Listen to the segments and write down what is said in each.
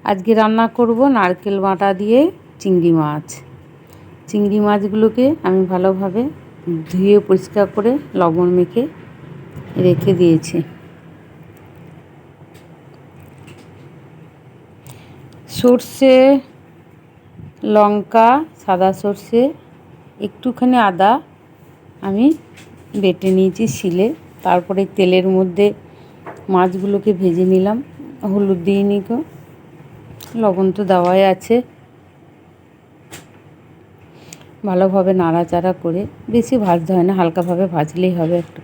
আজকে রান্না করব নারকেল বাটা দিয়ে চিংড়ি মাছ। চিংড়ি মাছগুলোকে আমি ভালোভাবে ধুয়ে পরিষ্কার করে লবণ মেখে রেখে দিয়েছি। সর্ষে, লঙ্কা, সাদা সর্ষে, একটুখানি আদা আমি বেটে নিয়েছি শিলে। তারপরে তেলের মধ্যে মাছগুলোকে ভেজে নিলাম। হলুদ দিইনি গো, লবণ তো দেওয়াই আছে। ভালোভাবে নাড়াচাড়া করে, বেশি ভাজতে হয় না, হালকাভাবে ভাজলেই হবে একটু।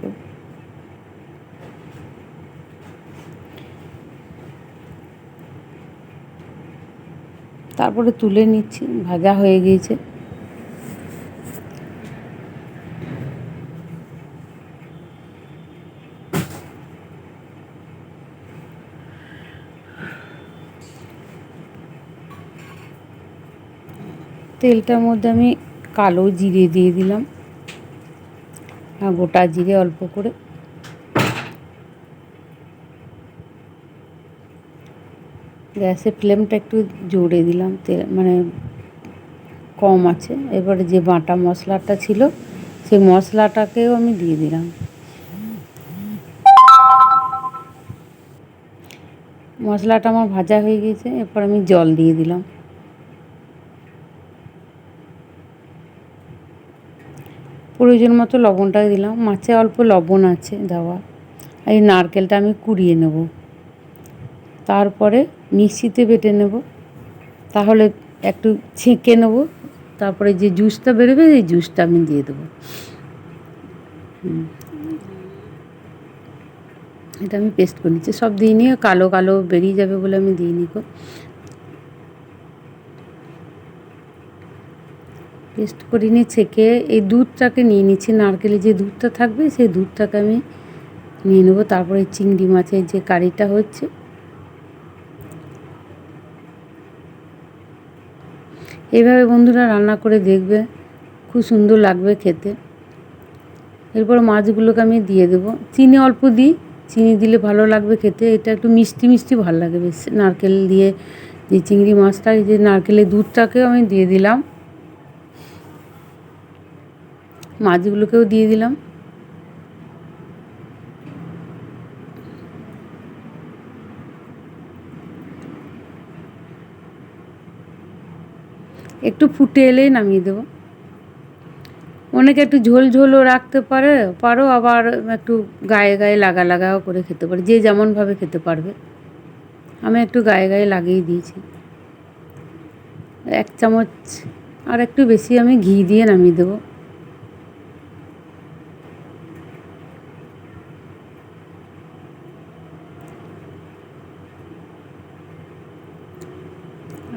তারপরে তুলে নিচ্ছি, ভাজা হয়ে গিয়েছে। তেলটার মধ্যে আমি কালো জিরে দিয়ে দিলাম, আর গোটা জিরে অল্প করে। গ্যাসের ফ্লেমটা একটু জোরে দিলাম, তেল মানে কম আছে। এবারে যে বাটা মশলাটা ছিল সেই মশলাটাকেও আমি দিয়ে দিলাম। মশলাটা আমার ভাজা হয়ে গিয়েছে, এরপর আমি জল দিয়ে দিলাম। প্রয়োজন মতো লবণটা দিলাম, মাছে অল্প লবণ আছে দেওয়া। এই নারকেলটা আমি কুড়িয়ে নেব, তারপরে মিক্সিতে বেটে নেব, তাহলে একটু ছেঁকে নেব। তারপরে যে জুসটা বেরোবে এই জুসটা আমি দিয়ে দেবো। এটা আমি পেস্ট করে নিচ্ছি, সব দিয়ে নিয়ে কালো কালো বেরিয়ে যাবে বলে আমি দিইনি গো। পেস্ট করে নিয়ে ছেঁকে এই দুধটাকে নিয়ে নিচ্ছি, নারকেলের যে দুধটা থাকবে সেই দুধটাকে আমি নিয়ে নেবো। তারপরে চিংড়ি মাছের যে কারিটা হচ্ছে, এইভাবে বন্ধুরা রান্না করে দেখবে, খুব সুন্দর লাগবে খেতে। এরপর মাছগুলোকে আমি দিয়ে দেবো। চিনি অল্প দিই, চিনি দিলে ভালো লাগবে খেতে। এটা একটু মিষ্টি মিষ্টি ভালো লাগে বেশ, নারকেল দিয়ে যে চিংড়ি মাছটা, এই যে নারকেলের দুধটাকেও আমি দিয়ে দিলাম, মাছগুলোকেও দিয়ে দিলাম। একটু ফুটে এলেই নামিয়ে দেবো। অনেকে একটু ঝোল ঝোলও রাখতে পারো, আবার একটু গায়ে গায়ে লাগা লাগাও করে খেতে পারে, যে যেমনভাবে খেতে পারবে। আমি একটু গায়ে গায়ে লাগিয়ে দিয়েছি। 1 চামচ আর একটু বেশি আমি ঘি দিয়ে নামিয়ে দেবো।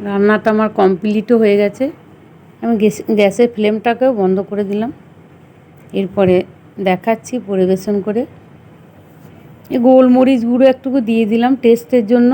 রান্নাটা আমার কমপ্লিটও হয়ে গেছে। আমি গ্যাসের ফ্লেমটাকেও বন্ধ করে দিলাম। এরপরে দেখাচ্ছি পরিবেশন করে। এই গোলমরিচ গুঁড়ো একটুকু দিয়ে দিলাম টেস্টের জন্য।